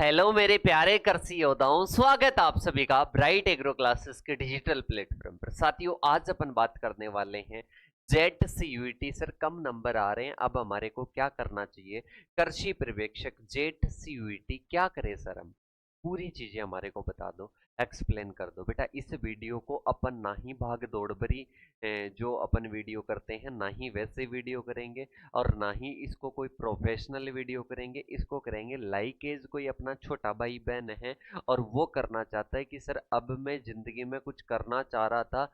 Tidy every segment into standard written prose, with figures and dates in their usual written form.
Hello मेरे प्यारे कृषि योद्धाओं, स्वागत आप सभी का ब्राइट एग्रो क्लासेस के डिजिटल प्लेटफॉर्म पर। साथियों, आज अपन बात करने वाले हैं जेट सीयूईटी। सर कम नंबर आ रहे हैं, अब हमारे को क्या करना चाहिए। कृषि पर्यवेक्षक जेट सीयूईटी क्या करें सर हम, पूरी चीजें हमारे को बता दो, एक्सप्लेन कर दो बेटा। इस वीडियो को अपन ना ही भाग दौड़ भरी जो अपन वीडियो करते हैं ना ही वैसे वीडियो करेंगे, और ना ही इसको कोई प्रोफेशनल वीडियो करेंगे। इसको करेंगे लाइक एज कोई अपना छोटा भाई बहन है और वो करना चाहता है कि सर अब मैं जिंदगी में कुछ करना चाह रहा था,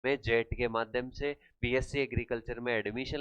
मैं जेट के माध्यम से बीएससी एग्रीकल्चर में एडमिशन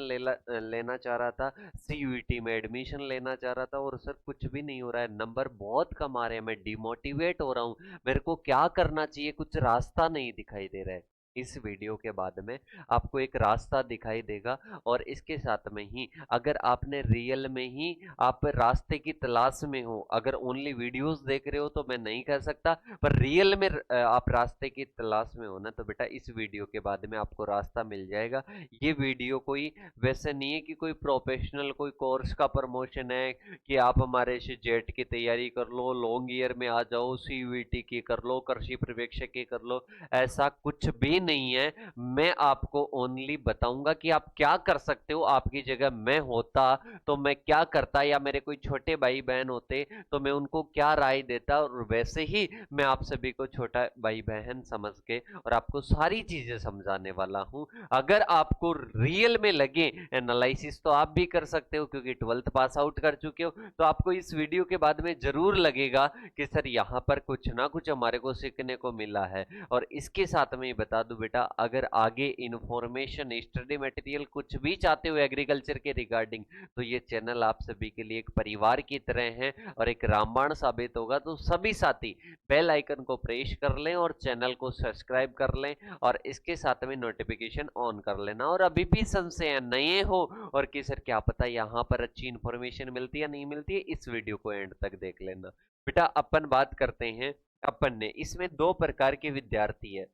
लेना चाह रहा था, सीयूईटी में एडमिशन लेना चाह रहा था, और सर कुछ भी नहीं हो रहा है, नंबर बहुत कम आ रहे हैं, मैं डिमोटिवेट हो रहा हूँ, मेरे को क्या करना चाहिए, कुछ रास्ता नहीं दिखाई दे रहा है। इस वीडियो के बाद में आपको एक रास्ता दिखाई देगा, और इसके साथ में ही अगर आपने रियल में ही आप रास्ते की तलाश में हो, अगर ओनली वीडियोस देख रहे हो तो मैं नहीं कह सकता, पर रियल में आप रास्ते की तलाश में हो ना, तो बेटा इस वीडियो के बाद में आपको रास्ता मिल जाएगा। ये वीडियो कोई वैसे नहीं है कि कोई प्रोफेशनल कोई कोर्स का प्रमोशन है कि आप हमारे से जेट की तैयारी कर लो, लॉन्ग ईयर में आ जाओ, सीयूईटी की कर लो, कृषि पर्यवेक्षक की कर लो, ऐसा कुछ भी नहीं है। मैं आपको ओनली बताऊंगा कि आप क्या कर सकते हो। आपकी जगह मैं होता तो मैं क्या करता, या मेरे कोई छोटे भाई बहन होते तो मैं उनको क्या राय देता, और वैसे ही मैं आप सभी को छोटा भाई बहन समझ के और आपको सारी चीजें समझाने वाला हूं। अगर आपको रियल में लगे, एनालिसिस तो आप भी कर सकते हो क्योंकि 12th पास आउट कर चुके हो, तो आपको इस वीडियो के बाद में जरूर लगेगा कि सर यहाँ पर कुछ ना कुछ हमारे को सीखने को मिला है। और इसके साथ में बता दूं बेटा, अगर आगे इंफॉर्मेशन, स्टडी मटेरियल कुछ भी चाहते हो एग्रीकल्चर के रिगार्डिंग, तो ये चैनल आप सभी के लिए एक परिवार की तरह है और एक रामबाण साबित होगा। तो सभी साथी बेल आइकन को प्रेस कर लें और चैनल को सब्सक्राइब कर लें, और इसके साथ में नोटिफिकेशन ऑन कर लेना। और अभी भी संशय नए हो और कि सर क्या पता यहाँ पर अच्छी इंफॉर्मेशन मिलती है या नहीं मिलती है, इस वीडियो को एंड तक देख लेना। बेटा अपन बात करते हैं, अपन ने इसमें दो प्रकार के विद्यार्थी है।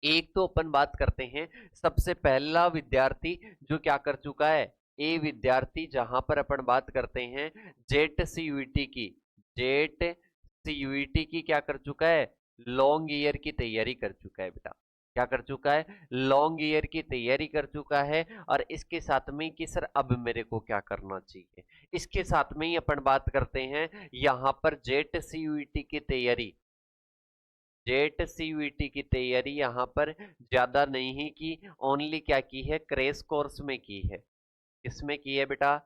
एक तो अपन बात करते हैं सबसे पहला विद्यार्थी जो क्या कर चुका है, ए विद्यार्थी, जहां पर अपन बात करते हैं जेट सीयूईटी की। जेट सीयूईटी की क्या कर चुका है, लॉन्ग ईयर की तैयारी कर चुका है बेटा। क्या कर चुका है, लॉन्ग ईयर की तैयारी कर चुका है। और इसके साथ में कि सर अब मेरे को क्या करना चाहिए, इसके साथ में ही अपन बात करते हैं यहां पर जेट सीयूईटी की तैयारी। जेट सीयूईटी की तैयारी यहाँ पर ज्यादा नहीं ही की, ओनली क्या की है, क्रेश कोर्स में की है। किसमें की है बेटा,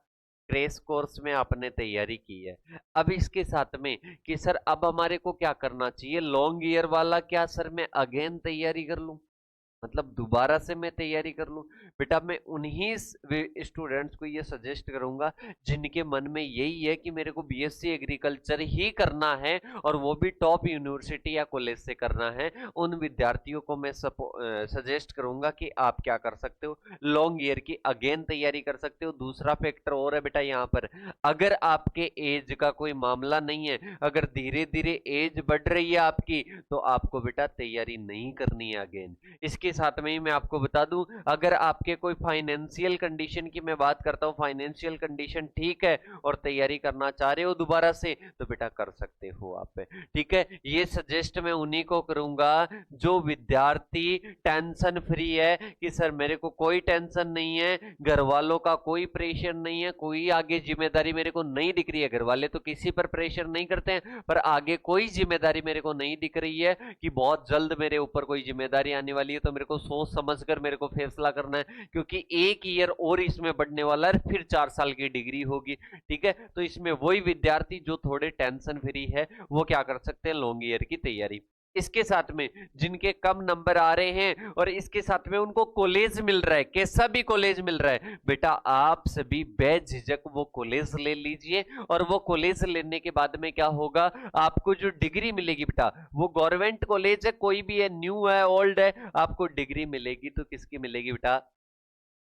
क्रेश कोर्स में आपने तैयारी की है। अब इसके साथ में कि सर अब हमारे को क्या करना चाहिए, लॉन्ग ईयर वाला क्या सर मैं अगेन तैयारी कर लूं, मतलब दोबारा से मैं तैयारी कर लूं। बेटा मैं उन्हीं स्टूडेंट्स को ये सजेस्ट करूंगा जिनके मन में यही है कि मेरे को बीएससी एग्रीकल्चर ही करना है और वो भी टॉप यूनिवर्सिटी या कॉलेज से करना है। उन विद्यार्थियों को मैं सजेस्ट करूंगा कि आप क्या कर सकते हो, लॉन्ग ईयर की अगेन तैयारी कर सकते हो। दूसरा फैक्टर और है बेटा यहाँ पर, अगर आपके एज का कोई मामला नहीं है, अगर धीरे धीरे एज बढ़ रही है आपकी, तो आपको बेटा तैयारी नहीं करनी है अगेन। इसके साथ में ही मैं आपको बता दूं, अगर आपके कोई फाइनेंशियल कंडीशन की मैं बात करता हूं, फाइनेंशियल कंडीशन ठीक है और तैयारी करना चाह रहे हो दोबारा से, तो बेटा कर सकते हो आप। ठीक है, ये सजेस्ट मैं उन्हीं को करूंगा जो विद्यार्थी टेंशन फ्री है कि सर मेरे को कोई टेंशन नहीं है, घर वालों का कोई प्रेशर नहीं है, कोई आगे जिम्मेदारी मेरे को नहीं दिख रही है। घर वाले तो किसी पर प्रेशर नहीं करते हैं, पर आगे कोई जिम्मेदारी मेरे को नहीं दिख रही है कि बहुत जल्द मेरे ऊपर कोई जिम्मेदारी आने वाली है, तो मेरे को सोच समझकर मेरे को फैसला करना है, क्योंकि एक ईयर और इसमें बढ़ने वाला है, फिर 4 साल की डिग्री होगी। ठीक है, तो इसमें वही विद्यार्थी जो थोड़े टेंशन फ्री है वो क्या कर सकते हैं, लॉन्ग ईयर की तैयारी। इसके साथ में जिनके कम नंबर आ रहे हैं और इसके साथ में उनको कॉलेज मिल रहा है, कैसा भी कॉलेज मिल रहा है, बेटा आप सभी बेझिझक वो कॉलेज ले लीजिए। और वो कॉलेज लेने के बाद में क्या होगा, आपको जो डिग्री मिलेगी बेटा, वो गवर्नमेंट कॉलेज है, कोई भी है, न्यू है, ओल्ड है, आपको डिग्री मिलेगी तो किसकी मिलेगी बेटा,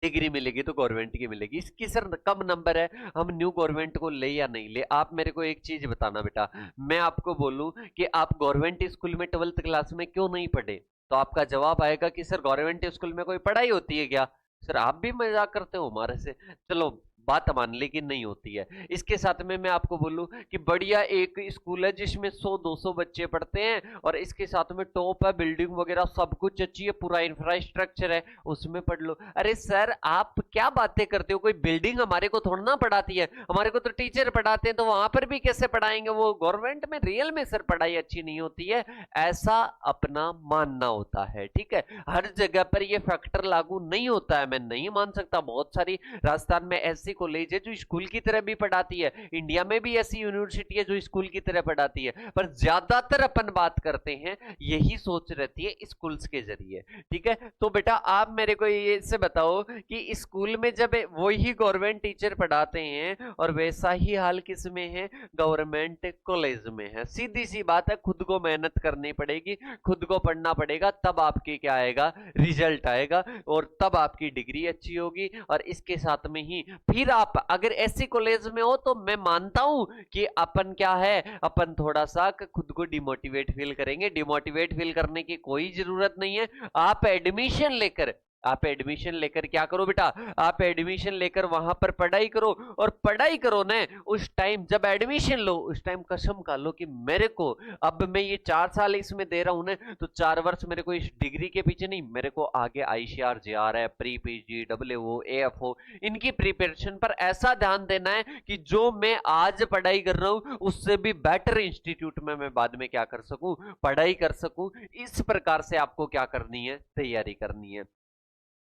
डिग्री मिलेगी तो गवर्नमेंट की मिलेगी। इसकी सर कम नंबर है, हम न्यू गवर्नमेंट को ले या नहीं ले, आप मेरे को एक चीज बताना बेटा। मैं आपको बोलूं कि आप गवर्नमेंट स्कूल में 12th क्लास में क्यों नहीं पढ़े, तो आपका जवाब आएगा कि सर गवर्नमेंट स्कूल में कोई पढ़ाई होती है क्या। सर आप भी मजाक करते हो हमारे से, चलो बात मान ली कि नहीं होती है। इसके साथ में मैं आपको बोलूं कि बढ़िया एक स्कूल है जिसमें 100-200 बच्चे पढ़ते हैं और इसके साथ में टॉप है, बिल्डिंग वगैरह सब कुछ अच्छी है, पूरा इंफ्रास्ट्रक्चर है, उसमें पढ़ लो। अरे सर आप क्या बातें करते हो, कोई बिल्डिंग हमारे को थोड़ा ना पढ़ाती है, हमारे को तो टीचर पढ़ाते हैं, तो वहां पर भी कैसे पढ़ाएंगे, वो गवर्नमेंट में रियल में सर पढ़ाई अच्छी नहीं होती है, ऐसा अपना मानना होता है। ठीक है, हर जगह पर ये फैक्टर लागू नहीं होता है, मैं नहीं मान सकता। बहुत सारी राजस्थान में ऐसी कॉलेज है जो स्कूल की तरह भी पढ़ाती है, इंडिया में भी ऐसी यूनिवर्सिटी है जो स्कूल की तरह पढ़ाती है, पर ज्यादातर अपन बात करते हैं यही सोच रहती है स्कूल्स के जरिए। ठीक है, तो बेटा आप मेरे को ये से बताओ कि स्कूल में जब वही गवर्नमेंट टीचर पढ़ाते हैं और वैसा ही हाल किस में है, गवर्नमेंट कॉलेज में है। सीधी सी बात है, खुद को मेहनत करनी पड़ेगी, खुद को पढ़ना पड़ेगा, तब आपके क्या आएगा, रिजल्ट आएगा, और तब आपकी डिग्री अच्छी होगी। और इसके साथ में ही फिर आप अगर ऐसी कॉलेज में हो तो मैं मानता हूं कि अपन क्या है, अपन थोड़ा सा खुद को डिमोटिवेट फील करेंगे। डिमोटिवेट फील करने की कोई जरूरत नहीं है। आप एडमिशन लेकर क्या करो बेटा, आप एडमिशन लेकर वहां पर पढ़ाई करो, और पढ़ाई करो ना, उस टाइम जब एडमिशन लो उस टाइम कसम खा लो कि मेरे को अब मैं ये 4 साल इसमें दे रहा हूं ना, तो 4 वर्ष मेरे को इस डिग्री के पीछे नहीं, मेरे को आगे ICR JR pre PG WO AFO इनकी प्रिपरेशन पर ऐसा ध्यान देना है कि जो मैं आज पढ़ाई कर रहा हूं उससे भी बेटर इंस्टीट्यूट में मैं बाद में क्या कर सकूं, पढ़ाई कर सकूं। इस प्रकार से आपको क्या करनी है, तैयारी करनी है।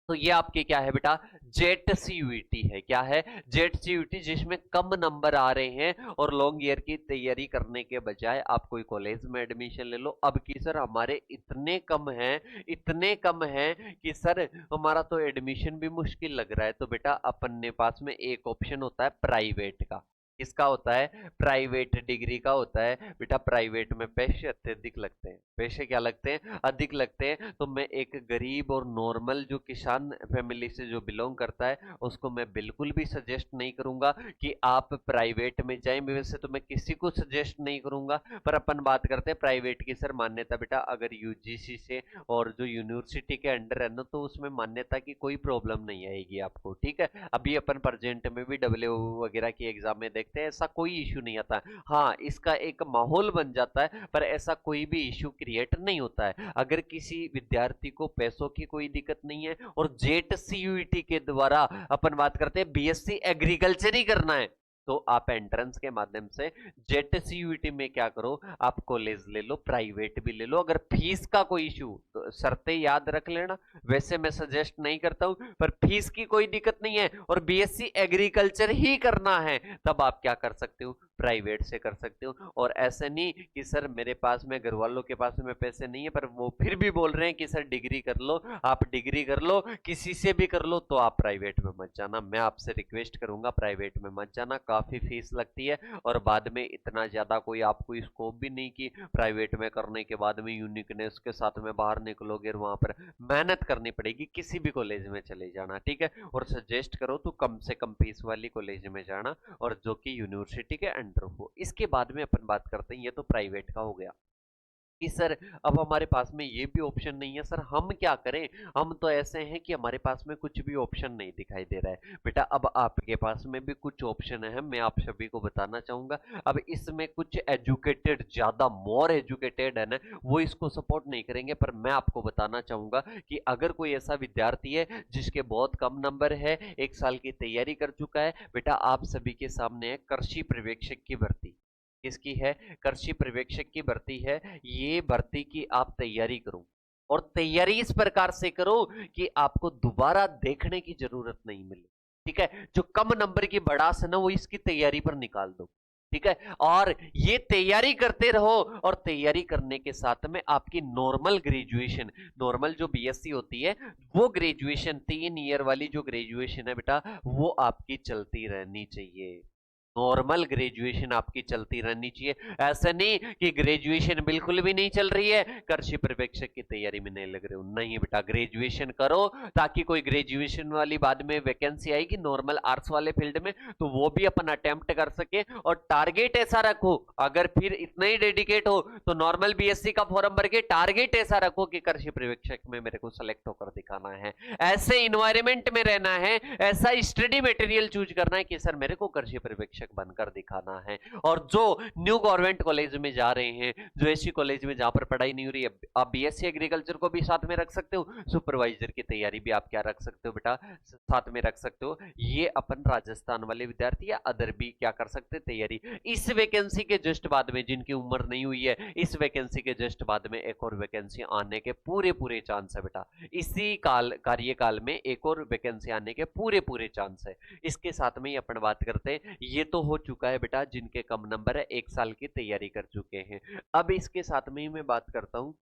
तो ये आपके क्या है बेटा, जेट सीयूईटी है। क्या है, जेट सीयूईटी, जिसमें कम नंबर आ रहे हैं और लॉन्ग ईयर की तैयारी करने के बजाय आप कोई कॉलेज में एडमिशन ले लो। अब की सर हमारे इतने कम हैं, इतने कम हैं कि सर हमारा तो एडमिशन भी मुश्किल लग रहा है। तो बेटा अपन ने पास में एक ऑप्शन होता है प्राइवेट का। किसका होता है, प्राइवेट डिग्री का होता है बेटा। प्राइवेट में पैसे अत्यधिक लगते हैं। पैसे क्या लगते हैं, अधिक लगते हैं। तो मैं एक गरीब और नॉर्मल जो किसान फैमिली से जो बिलोंग करता है उसको मैं बिल्कुल भी सजेस्ट नहीं करूंगा कि आप प्राइवेट में जाएं। वैसे तो मैं किसी को सजेस्ट नहीं करूंगा, पर अपन बात करते हैं प्राइवेट की। सर मान्यता बेटा अगर यूजीसी से और जो यूनिवर्सिटी के अंडर है ना, तो उसमें मान्यता की कोई प्रॉब्लम नहीं आएगी आपको। ठीक है, अभी अपन प्रेजेंट में भी डब्ल्यू वगैरह की एग्जाम में देखते हैं, ऐसा कोई इश्यू नहीं आता। हाँ, इसका एक माहौल बन जाता है, पर ऐसा कोई भी इश्यू क्रिएट नहीं होता है। अगर किसी विद्यार्थी को पैसों की कोई दिक्कत नहीं है और जेट सीयूईटी के द्वारा अपन बात करते हैं बीएससी एग्रीकल्चर ही करना है, तो आप एंट्रेंस के माध्यम से जेट सीयूईटी में क्या करो, आप कॉलेज ले लो, प्राइवेट भी ले लो। अगर फीस का कोई इशू, तो शर्तें याद रख लेना। वैसे मैं सजेस्ट नहीं करता हूं, पर फीस की कोई दिक्कत नहीं है और बीएससी एग्रीकल्चर ही करना है, तब आप क्या कर सकते हो, प्राइवेट से कर सकते हो। और ऐसे नहीं कि सर मेरे पास में, घर वालों के पास में पैसे नहीं है, पर वो फिर भी बोल रहे हैं कि सर डिग्री कर लो, आप डिग्री कर लो, किसी से भी कर लो, तो आप प्राइवेट में मत जाना। मैं आपसे रिक्वेस्ट करूंगा प्राइवेट में मत जाना, काफी फीस लगती है और बाद में इतना ज्यादा कोई आपको स्कोप भी नहीं कि प्राइवेट में करने के बाद में यूनिकनेस के साथ में बाहर निकलोगे, वहां पर मेहनत करनी पड़ेगी। किसी भी कॉलेज में चले जाना, ठीक है, और सजेस्ट करो तो कम से कम फीस वाली कॉलेज में जाना, और जो कि यूनिवर्सिटी के अंडर हो। इसके बाद में अपन बात करते हैं, ये तो प्राइवेट का हो गया कि सर अब हमारे पास में ये भी ऑप्शन नहीं है, सर हम क्या करें, हम तो ऐसे हैं कि हमारे पास में कुछ भी ऑप्शन नहीं दिखाई दे रहा है। बेटा अब आपके पास में भी कुछ ऑप्शन है, मैं आप सभी को बताना चाहूंगा। अब इसमें कुछ एजुकेटेड, ज्यादा मोर एजुकेटेड है ना, वो इसको सपोर्ट नहीं करेंगे, पर मैं आपको बताना चाहूंगा कि अगर कोई ऐसा विद्यार्थी है जिसके बहुत कम नंबर है, 1 साल की तैयारी कर चुका है, बेटा आप सभी के सामने है कृषि पर्यवेक्षक की भर्ती। किसकी है, कृषि पर्यवेक्षक की भर्ती है। ये भर्ती की आप तैयारी करो, और तैयारी इस प्रकार से करो कि आपको दोबारा देखने की जरूरत नहीं मिले। ठीक है, जो कम नंबर की बढ़ास है ना, वो इसकी तैयारी पर निकाल दो। ठीक है, और ये तैयारी करते रहो, और तैयारी करने के साथ में आपकी नॉर्मल ग्रेजुएशन, नॉर्मल जो बीएससी होती है, वो ग्रेजुएशन 3 ईयर वाली जो ग्रेजुएशन है बेटा, वो आपकी चलती रहनी चाहिए। नॉर्मल ग्रेजुएशन आपकी चलती रहनी चाहिए। ऐसा नहीं कि ग्रेजुएशन बिल्कुल भी नहीं चल रही है, कृषि पर्यवेक्षक की तैयारी में नहीं लग रहे हो। नहीं बेटा, ग्रेजुएशन करो ताकि कोई ग्रेजुएशन वाली बाद में वैकेंसी आएगी नॉर्मल आर्ट्स वाले फील्ड में तो वो भी अपन अटेम्प्ट कर सके। और टारगेट ऐसा रखो, अगर फिर इतना ही डेडिकेट हो तो नॉर्मल बीएससी का फॉर्म भर के टारगेट ऐसा रखो कि कृषि पर्यवेक्षक में मेरे को सेलेक्ट होकर दिखाना है। ऐसे इन्वायरमेंट में रहना है, ऐसा स्टडी मटेरियल चूज करना है कि सर मेरे को कृषि पर्यवेक्षक बनकर दिखाना है। और जो न्यू गवर्नमेंट कॉलेज में जा रहे हैं, जो ऐसी कॉलेज में जहां पर पढ़ाई नहीं हो रही है, आप बीएससी एग्रीकल्चर को भी साथ में रख सकते हो, सुपरवाइजर की तैयारी भी आप क्या रख सकते हो बेटा, साथ में रख सकते हो। ये अपन राजस्थान वाले विद्यार्थी या अदर भी क्या कर सकते हैं तैयारी। इस वैकेंसी के जस्ट बाद में, जिनकी उम्र नहीं हुई है, इस वैकेंसी के जस्ट बाद में एक और वैकेंसी आने के पूरे पूरे चांस है बेटा। इसी कार्यकाल में एक और वैकेंसी आने के पूरे पूरे चांस है। इसके साथ में ही अपन बात करते हैं, ये तो हो चुका है बेटा जिनके कम नंबर है, 1 साल की तैयारी कर चुके हैं। अब इसके साथ में ही मैं बात करता हूं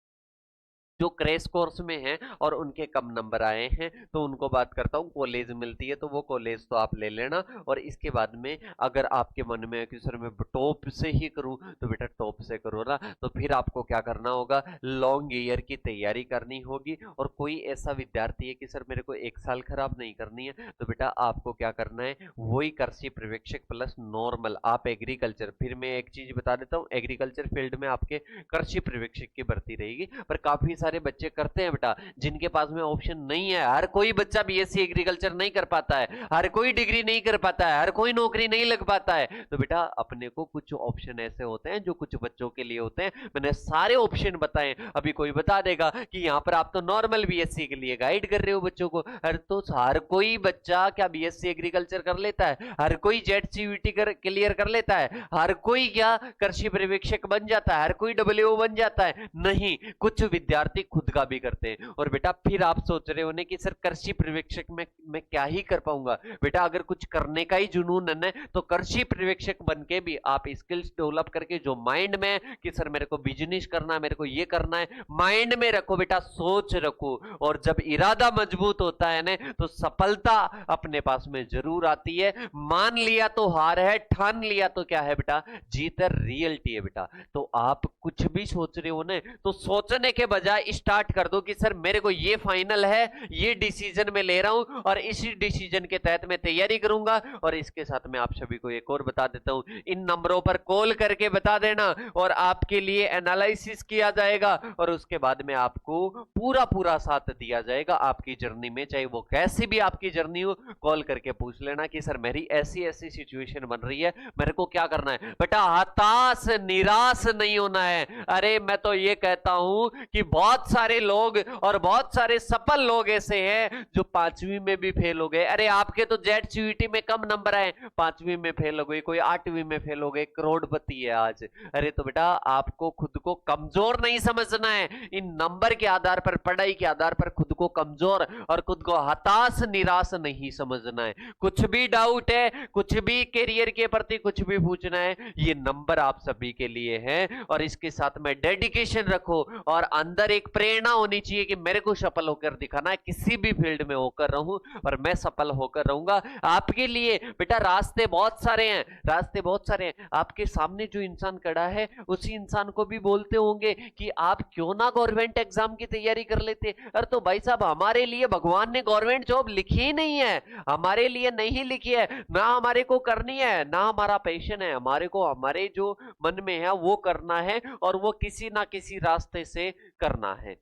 जो क्रैश कोर्स में हैं और उनके कम नंबर आए हैं, तो उनको बात करता हूँ। कॉलेज मिलती है तो वो कॉलेज तो आप ले लेना। और इसके बाद में अगर आपके मन में है कि सर मैं टॉप से ही करूँ, तो बेटा टॉप से करो ना। तो फिर आपको क्या करना होगा, लॉन्ग ईयर की तैयारी करनी होगी। और कोई ऐसा विद्यार्थी है कि सर मेरे को 1 साल खराब नहीं करनी है, तो बेटा आपको क्या करना है, वही कृषि पर्यवेक्षक प्लस नॉर्मल आप एग्रीकल्चर। फिर मैं एक चीज बता देता हूँ, एग्रीकल्चर फील्ड में आपके कृषि पर्यवेक्षक की भर्ती रहेगी, पर काफी सारे बच्चे करते हैं बेटा जिनके पास में ऑप्शन नहीं है। हर कोई बच्चा बीएससी एग्रीकल्चर नहीं कर पाता है, हर कोई डिग्री नहीं कर पाता है, हर कोई नौकरी नहीं लग पाता है। तो बेटा अपने को कुछ ऑप्शन ऐसे होते हैं जो कुछ बच्चों के लिए होते हैं। मैंने सारे ऑप्शन बताए। अभी कोई बता देगा कि यहाँ पर आप तो नॉर्मल बीएससी के लिए गाइड कर रहे हो बच्चों को। हर कोई बच्चा क्या बीएससी एग्रीकल्चर कर लेता है? हर कोई जेट सीयूटी क्लियर कर लेता है? हर कोई क्या कृषि पर्यवेक्षक बन जाता है? हर कोई डब्ल्यूओ बन जाता है? नहीं, कुछ विद्यार्थी खुद का भी करते हैं। और बेटा फिर आप सोच रहे होने कि सर कृषि पर्यवेक्षक में मैं क्या ही कर पाऊंगा। बेटा अगर कुछ करने का ही जुनून है तो कृषि पर्यवेक्षक बन के भी आप स्किल्स डेवलप करके, जो माइंड में कि सर मेरे को बिजनेस करना है, मेरे को ये करना है, माइंड में रखो बेटा, सोच रखो। और जब इरादा मजबूत होता है ना तो सफलता अपने पास में जरूर आती है। मान लिया तो हार है, ठान लिया तो क्या है बेटा, जीत है, रियलिटी है बेटा। तो आप कुछ भी सोच रहे हो ना तो सोचने के बजाय स्टार्ट कर दो कि सर मेरे को ये फाइनल है, ये डिसीजन में ले रहा हूं और इसी डिसीजन के तहत मैं तैयारी करूंगा। और इसके साथ मैं आप सभी को एक और बता देता हूं, इन नंबरों पर कॉल करके बता देना और आपके लिए एनालिसिस किया जाएगा और उसके बाद में आपको पूरा पूरा साथ दिया जाएगा आपकी जर्नी में। चाहे वो कैसी भी आपकी जर्नी हो, कॉल करके पूछ लेना कि सर मेरी ऐसी ऐसी सिचुएशन बन रही है, मेरे को क्या करना है। बेटा हताश निराश नहीं होना है। अरे मैं तो ये कहता हूं कि बहुत सारे लोग और बहुत सारे सफल लोग ऐसे हैं जो 5वीं में भी फेल हो गए। अरे आपके तो जेट सीयूटी में कम नंबर आए, 5वीं में फेल हो गए, कोई 8वीं में फेल हो गए, करोड़पति है आज। अरे तो बेटा आपको खुद को कमजोर नहीं समझना है। इन नंबर के आधार पर, पढ़ाई के आधार पर खुद को कमजोर और खुद को हताश निराश नहीं समझना है। कुछ भी डाउट है, कुछ भी करियर के प्रति कुछ भी पूछना है, ये नंबर आप सभी के लिए है। और इसके साथ में डेडिकेशन रखो और अंदर एक प्रेरणा होनी चाहिए कि मेरे को सफल होकर दिखाना है, किसी भी फील्ड में होकर रहूं और मैं सफल होकर रहूंगा। आपके लिए बेटा रास्ते बहुत सारे हैं, रास्ते बहुत सारे हैं। आपके सामने जो इंसान खड़ा है उसी इंसान को भी बोलते होंगे कि आप क्यों ना गवर्नमेंट एग्जाम की तैयारी कर लेते। अरे तो भाई साहब हमारे लिए भगवान ने गवर्नमेंट जॉब लिखी ही नहीं है, हमारे लिए नहीं लिखी है, ना हमारे को करनी है, ना हमारा पैशन है। हमारे को हमारे जो मन में है वो करना है और वो किसी ना किसी रास्ते से करना है।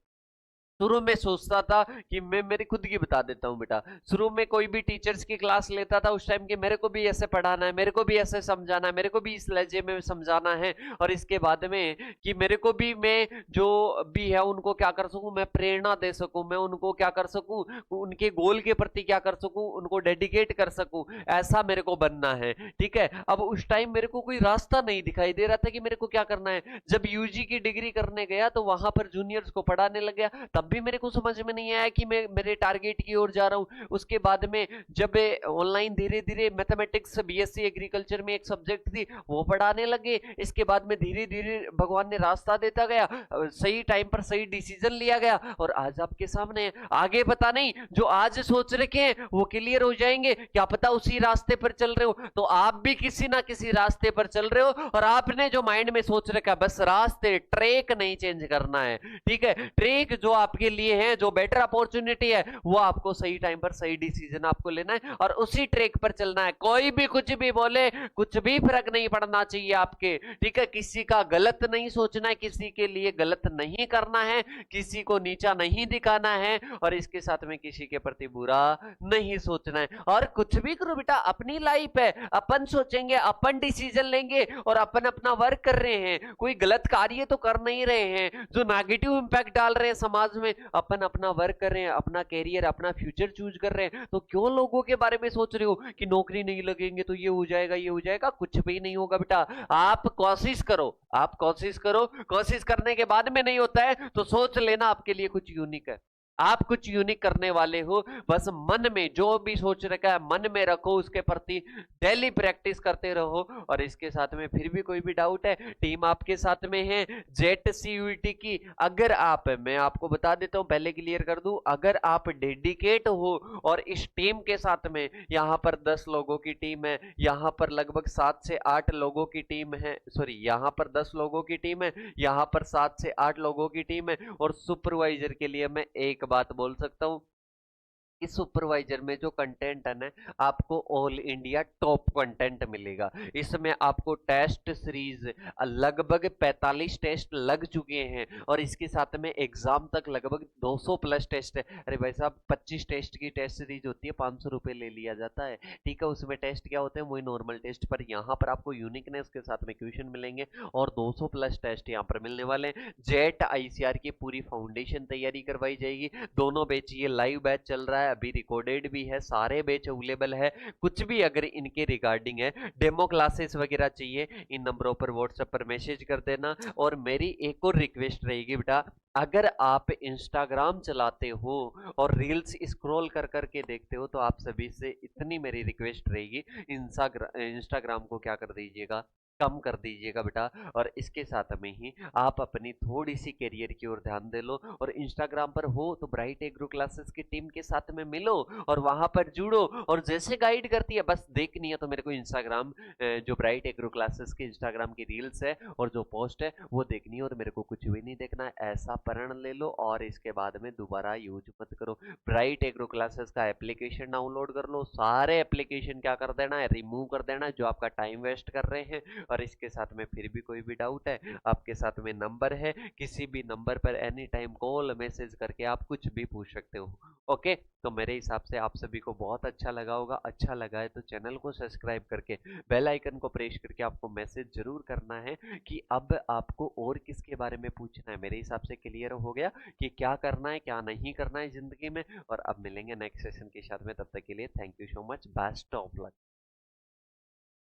शुरू में सोचता था कि मैं मेरी खुद की बता देता हूं बेटा, शुरू में कोई भी टीचर्स की क्लास लेता था उस टाइम के मेरे को भी ऐसे पढ़ाना है, मेरे को भी ऐसे समझाना है, मेरे को भी इस लहजे में समझाना है। और इसके बाद में कि मेरे को भी, मैं जो भी है उनको क्या कर सकूं, मैं प्रेरणा दे सकूं, मैं उनको क्या कर सकूं, उनके गोल के प्रति क्या कर सकूं, उनको डेडिकेट कर सकूं, ऐसा मेरे को बनना है। ठीक है, अब उस टाइम मेरे को कोई रास्ता नहीं दिखाई दे रहा था कि मेरे को क्या करना है। जब यूजी की डिग्री करने गया तो वहां पर जूनियर्स को पढ़ाने लग गया, तब भी मेरे को समझ में नहीं आया कि मैं मेरे टारगेट की ओर जा रहा हूँ। उसके बाद में जब ऑनलाइन धीरे धीरे मैथमेटिक्स बीएससी एग्रीकल्चर में एक सब्जेक्ट थी वो पढ़ाने लगे, इसके बाद में धीरे धीरे भगवान ने रास्ता देता गया, सही टाइम पर सही डिसीजन लिया गया और आज आपके सामने। आगे पता नहीं जो आज सोच रखे हैं वो क्लियर हो जाएंगे, क्या पता उसी रास्ते पर चल रहे हो। तो आप भी किसी ना किसी रास्ते पर चल रहे हो और आपने जो माइंड में सोच रखा है बस रास्ते ट्रैक नहीं चेंज करना है, ठीक है। ट्रैक जो आपके लिए है, जो बेटर अपॉर्चुनिटी है, वो आपको सही टाइम पर सही डिसीजन आपको लेना है और उसी ट्रैक पर चलना है। कोई भी कुछ भी बोले कुछ भी फर्क नहीं पड़ना चाहिए आपके, ठीक है। किसी का गलत नहीं सोचना है, किसी के लिए गलत नहीं करना है, किसी को नीचा नहीं दिखाना है और इसके साथ में किसी के प्रति बुरा नहीं सोचना है। और कुछ भी करो बेटा, अपनी लाइफ है, अपन सोचेंगे, अपन डिसीजन लेंगे और अपन अपना वर्क कर रहे हैं, कोई गलत कार्य तो कर नहीं रहे हैं जो नेगेटिव इंपैक्ट डाल रहे हैं समाज में। अपन अपना वर्क कर रहे हैं, अपना कैरियर, अपना फ्यूचर चूज कर रहे हैं, तो क्यों लोगों के बारे में सोच रहे हो कि नौकरी नहीं लगेंगे तो ये हो जाएगा, ये हो जाएगा। कुछ भी नहीं होगा बेटा। आप कोशिश करो, आप कोशिश करो, कोशिश करने के बाद में नहीं होता है तो सोच लेना आपके लिए कुछ यूनिक है, आप कुछ यूनिक करने वाले हो। बस मन में जो भी सोच रखा है मन में रखो, उसके प्रति डेली प्रैक्टिस करते रहो। और इसके साथ में फिर भी कोई भी डाउट है, टीम आपके साथ में है जेट सीयूईटी की। अगर आप, मैं आपको बता देता हूं, पहले क्लियर कर दूं, अगर आप डेडिकेट हो और इस टीम के साथ में, यहां पर 10 लोगों की टीम है, यहां पर लगभग 7 से 8 लोगों की टीम है, सॉरी यहां पर 10 लोगों की टीम है, यहां पर 7 से 8 लोगों की टीम है। और सुपरवाइजर के लिए मैं एक बात बोल सकता हूं, इस सुपरवाइजर में जो कंटेंट है ना, आपको ऑल इंडिया टॉप कंटेंट मिलेगा। इसमें आपको टेस्ट सीरीज लगभग 45 टेस्ट लग चुके हैं और इसके साथ में एग्जाम तक लगभग 200 प्लस टेस्ट है। अरे भाई साहब, 25 टेस्ट की टेस्ट सीरीज होती है, 500 रुपए ले लिया जाता है, ठीक है। उसमें टेस्ट क्या होते हैं, वही नॉर्मल टेस्ट, पर यहाँ पर आपको यूनिकनेस के साथ में क्वेश्चन मिलेंगे और 200 प्लस टेस्ट यहाँ पर मिलने वाले हैं। जेट आईसीआर की पूरी फाउंडेशन तैयारी करवाई जाएगी। दोनों बैच, ये लाइव बैच चल रहा है, अभी रिकॉर्डेड भी है, सारे बैच अवेलेबल है। कुछ भी अगर इनके रिगार्डिंग है, डेमो क्लासेस वगैरह चाहिए, इन नंबरों पर व्हाट्सएप पर मैसेज कर देना। और मेरी एक और रिक्वेस्ट रहेगी बेटा, अगर आप इंस्टाग्राम चलाते हो और रील्स स्क्रॉल कर करके देखते हो तो आप सभी से इतनी मेरी रिक्वेस्ट रहेगी, इंस्टाग्राम को क्या कर दीजिएगा, कम कर दीजिएगा बेटा। और इसके साथ में ही आप अपनी थोड़ी सी करियर की ओर ध्यान दे लो और इंस्टाग्राम पर हो तो ब्राइट एग्रो क्लासेस की टीम के साथ में मिलो और वहां पर जुड़ो और जैसे गाइड करती है बस देखनी है तो मेरे को इंस्टाग्राम, जो ब्राइट एग्रो क्लासेस की इंस्टाग्राम की रील्स है और जो पोस्ट है वो देखनी है और मेरे को कुछ भी नहीं देखना है। ऐसा प्रण ले लो और इसके बाद में दोबारा यूज मत करो। ब्राइट एग्रो क्लासेस का एप्लीकेशन डाउनलोड कर लो, सारे एप्लीकेशन क्या कर देना है, रिमूव कर देना है जो आपका टाइम वेस्ट कर रहे हैं। और इसके साथ में फिर भी कोई भी डाउट है, आपके साथ में नंबर है, किसी भी नंबर पर एनी टाइम कॉल मैसेज करके आप कुछ भी पूछ सकते हो। ओके, तो मेरे हिसाब से आप सभी को बहुत अच्छा लगा होगा। अच्छा लगा है तो चैनल को सब्सक्राइब करके बेल आइकन को प्रेस करके आपको मैसेज जरूर करना है कि अब आपको और किसके बारे में पूछना है। मेरे हिसाब से क्लियर हो गया कि क्या करना है क्या नहीं करना है जिंदगी में। और अब मिलेंगे नेक्स्ट सेशन के साथ में, तब तक के लिए thank you so much, best of luck.